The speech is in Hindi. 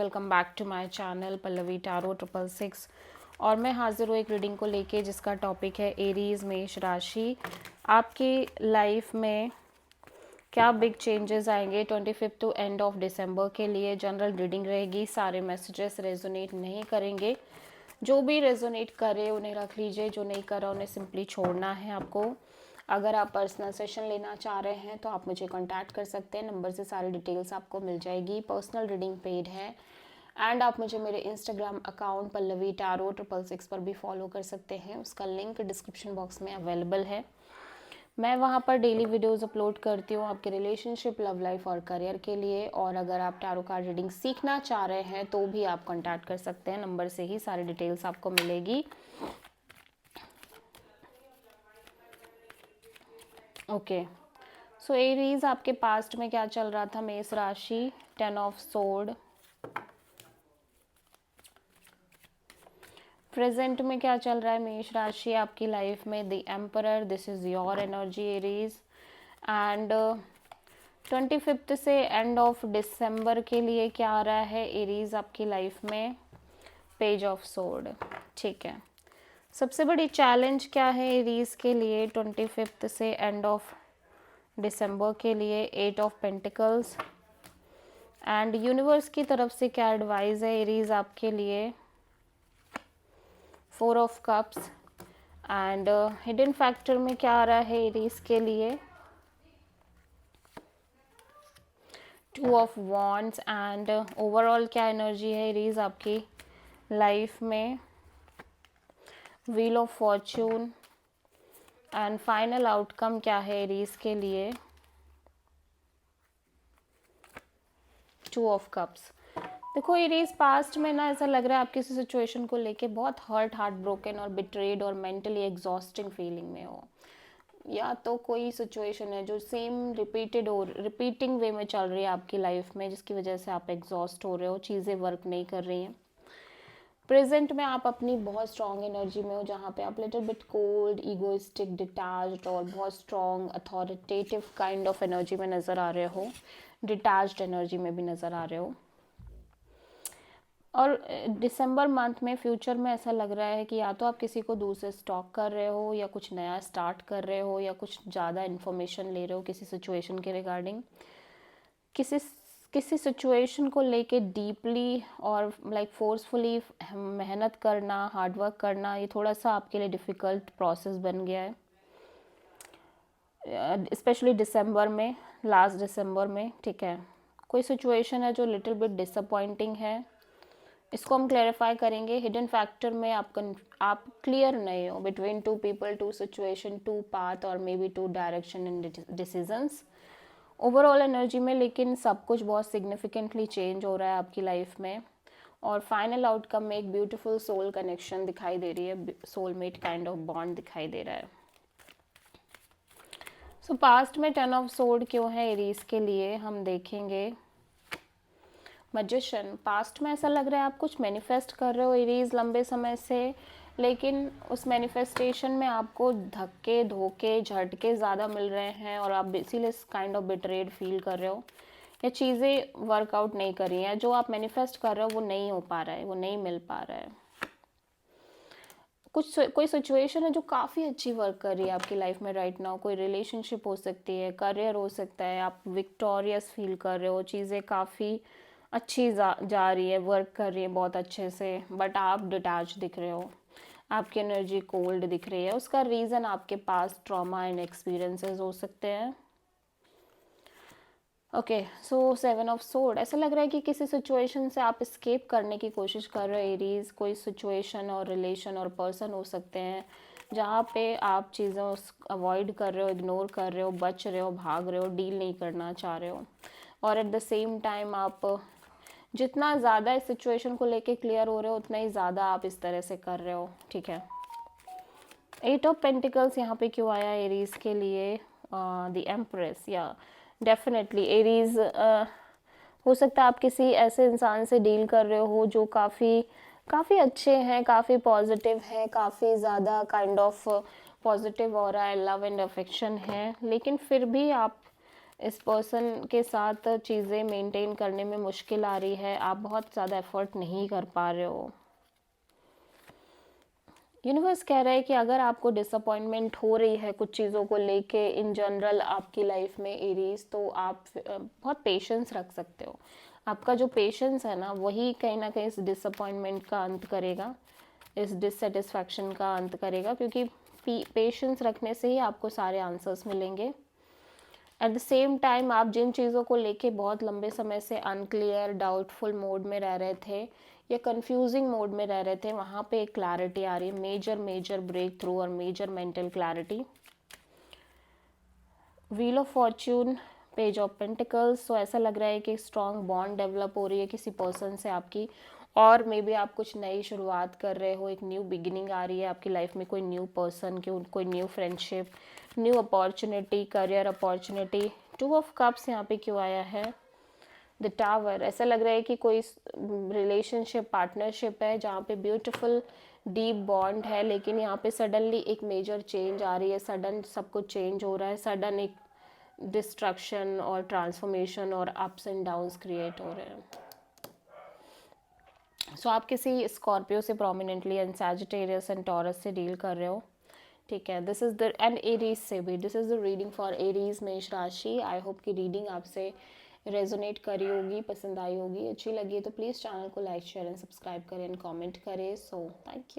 Welcome back to my channel Pallavi tarot 666। और मैं हाजिर हूँ एक रीडिंग को लेके जिसका टॉपिक है एरीज मेष राशि। आपकी लाइफ में क्या बिग चेंजेस आएंगे 25 टू एंड ऑफ दिसंबर के लिए। जनरल रीडिंग रहेगी, सारे मैसेजेस रेजोनेट नहीं करेंगे। जो भी रेजोनेट करे उन्हें रख लीजिए, जो नहीं करा उन्हें सिंपली छोड़ना है आपको। अगर आप पर्सनल सेशन लेना चाह रहे हैं तो आप मुझे कांटेक्ट कर सकते हैं, नंबर से सारी डिटेल्स आपको मिल जाएगी। पर्सनल रीडिंग पेड है एंड आप मुझे मेरे इंस्टाग्राम अकाउंट पल्लवी टैरो 666 पर भी फॉलो कर सकते हैं, उसका लिंक डिस्क्रिप्शन बॉक्स में अवेलेबल है। मैं वहाँ पर डेली वीडियोस अपलोड करती हूँ आपके रिलेशनशिप, लव लाइफ और करियर के लिए। और अगर आप टैरो कार्ड रीडिंग सीखना चाह रहे हैं तो भी आप कांटेक्ट कर सकते हैं, नंबर से ही सारी डिटेल्स आपको मिलेगी। ओके, सो एरीज आपके पास्ट में क्या चल रहा था। मेष राशि, 10 ऑफ सोर्ड। प्रेजेंट में क्या चल रहा है मेष राशि आपकी लाइफ में। The emperor, this is your energy Aries. And 25 से एंड ऑफ दिसंबर के लिए क्या आ रहा है एरीज आपकी लाइफ में। Page of sword. ठीक है, सबसे बड़ी चैलेंज क्या है एरीज के लिए 25 से एंड ऑफ दिसंबर के लिए। 8 ऑफ पेंटिकल्स। एंड यूनिवर्स की तरफ से क्या एडवाइस है एरीज आपके लिए। 4 of cups. And hidden factor में क्या आ रहा है एरीज के लिए। 2 ऑफ वॉन्ड्स। एंड ओवरऑल क्या एनर्जी है एरीज आपकी लाइफ में। Wheel of Fortune. And final outcome क्या है एरीज के लिए। 2 ऑफ कप्स। देखो एरीज, पास्ट में ना ऐसा लग रहा है आप किसी सिचुएशन को लेके बहुत हार्ट ब्रोकन और बिट्रेड और मेंटली एग्जॉस्टिंग फीलिंग में हो। या तो कोई सिचुएशन है जो सेम रिपीटिंग वे में चल रही है आपकी लाइफ में, जिसकी वजह से आप एग्जॉस्ट हो रहे हो, चीज़ें वर्क नहीं कर रही हैं। प्रेजेंट में आप अपनी बहुत स्ट्रॉन्ग एनर्जी में हो, जहाँ पे आप little bit cold, egoistic, detached और बहुत strong authoritative kind of energy में नज़र आ रहे हो। डिटैच्ड एनर्जी में भी नज़र आ रहे हो। और दिसंबर मंथ में फ्यूचर में ऐसा लग रहा है कि या तो आप किसी को दूर से स्टॉक कर रहे हो, या कुछ नया स्टार्ट कर रहे हो, या कुछ ज़्यादा इन्फॉर्मेशन ले रहे हो किसी सिचुएशन के रिगार्डिंग। किसी सिचुएशन को लेके डीपली और लाइक फोर्सफुली मेहनत करना, हार्डवर्क करना, ये थोड़ा सा आपके लिए डिफ़िकल्ट प्रोसेस बन गया है, स्पेशली दिसंबर में, लास्ट दिसंबर में। ठीक है, कोई सिचुएशन है जो लिटिल बिट डिसअपॉइंटिंग है, इसको हम क्लैरिफाई करेंगे। हिडन फैक्टर में आप क्लियर नहीं हो बिटवीन 2 पीपल, 2 सिचुएशन, 2 पाथ और may be 2 direction in decisions overall energy में। लेकिन सब कुछ बहुत सिग्निफिकेंटली चेंज हो रहा है आपकी लाइफ में। और फाइनल आउटकम में एक ब्यूटीफुल सोल कनेक्शन दिखाई दे रही है, सोलमेट काइंड ऑफ बॉन्ड दिखाई दे रहा है। सो पास्ट में 10 ऑफ सोर्ड क्यों है एरीज के लिए, हम देखेंगे। मैजिशियन, पास्ट में ऐसा लग रहा है आप कुछ मैनिफेस्ट कर रहे हो एरीज लंबे समय से, लेकिन उस मैनिफेस्टेशन में आपको धक्के, धोखे, झटके ज़्यादा मिल रहे हैं और आप इसीलिए काइंड ऑफ बिट्रेड फील कर रहे हो। ये चीज़ें वर्कआउट नहीं कर रही हैं, जो आप मैनिफेस्ट कर रहे हो वो नहीं हो पा रहा है, वो नहीं मिल पा रहा है। कोई सिचुएशन है जो काफ़ी अच्छी वर्क कर रही है आपकी लाइफ में राइट नाउ। कोई रिलेशनशिप हो सकती है, करियर हो सकता है, आप विक्टोरियस फील कर रहे हो, चीज़ें काफ़ी अच्छी जा रही है, वर्क कर रही है बहुत अच्छे से, बट आप डिटैच दिख रहे हो, आपकी एनर्जी कोल्ड दिख रही है। उसका रीज़न आपके पास ट्रॉमा एंड एक्सपीरियंसेस हो सकते हैं। ओके, सो 7 ऑफ सोर्ड, ऐसा लग रहा है कि किसी सिचुएशन से आप स्केप करने की कोशिश कर रहे हो एरीज। कोई सिचुएशन और रिलेशन और पर्सन हो सकते हैं जहाँ पे आप चीज़ों अवॉइड कर रहे हो, इग्नोर कर रहे हो, बच रहे हो, भाग रहे हो, डील नहीं करना चाह रहे हो। और एट द सेम टाइम आप जितना ज़्यादा इस सिचुएशन को लेके क्लियर हो रहे हो, उतना ही ज़्यादा आप इस तरह से कर रहे हो। ठीक है, 8 ऑफ पेंटिकल्स यहाँ पे क्यों आया एरीज के लिए। द एम्प्रेस, या डेफिनेटली एरीज हो सकता है आप किसी ऐसे इंसान से डील कर रहे हो जो काफ़ी अच्छे हैं, काफ़ी पॉजिटिव हैं, काफ़ी ज़्यादा काइंड ऑफ पॉजिटिव हो रहा है, लव एंड अफेक्शन है, लेकिन फिर भी आप इस पर्सन के साथ चीज़ें मेंटेन करने में मुश्किल आ रही है, आप बहुत ज़्यादा एफर्ट नहीं कर पा रहे हो। यूनिवर्स कह रहा है कि अगर आपको डिसअपॉइंटमेंट हो रही है कुछ चीज़ों को लेके इन जनरल आपकी लाइफ में एरीज, तो आप बहुत पेशेंस रख सकते हो। आपका जो पेशेंस है ना, वही कहीं ना कहीं इस डिसअपॉइंटमेंट का अंत करेगा, इस डिससेटिस्फैक्शन का अंत करेगा, क्योंकि पेशेंस रखने से ही आपको सारे आंसर्स मिलेंगे। एट द सेम टाइम आप जिन चीज़ों को लेके बहुत लंबे समय से अनक्लियर डाउटफुल मोड में रह रहे थे या कंफ्यूजिंग मोड में रह रहे थे, वहाँ पे एक क्लैरिटी आ रही है, मेजर ब्रेक थ्रू और major mental clarity. Wheel of fortune, page of pentacles. तो ऐसा लग रहा है कि स्ट्रॉन्ग बॉन्ड डेवलप हो रही है किसी पर्सन से आपकी, और मे बी आप कुछ नई शुरुआत कर रहे हो, एक न्यू बिगिनिंग आ रही है आपकी लाइफ में, कोई न्यू पर्सन की, कोई new friendship, new opportunity, career opportunity. 2 of cups यहाँ पे क्यों आया है? The tower. ऐसा लग रहा है कि कोई रिलेशनशिप पार्टनरशिप है जहाँ पे ब्यूटीफुल डीप बॉन्ड है, लेकिन यहाँ पे सडनली एक मेजर चेंज आ रही है, सडन सब कुछ चेंज हो रहा है, सडन एक डिस्ट्रक्शन और ट्रांसफॉर्मेशन और अप्स एंड डाउन्स क्रिएट हो रहे हैं। सो आप किसी स्कॉर्पियो से prominently and Sagittarius and taurus से डील कर रहे हो, ठीक है। This is the end Aries से भी, this is the reading for Aries मेष राशि। आई होप कि रीडिंग आपसे रेजोनेट करी होगी, पसंद आई होगी, अच्छी लगी है तो प्लीज़ चैनल को लाइक शेयर एंड सब्सक्राइब करें एंड कमेंट करें। So thank you.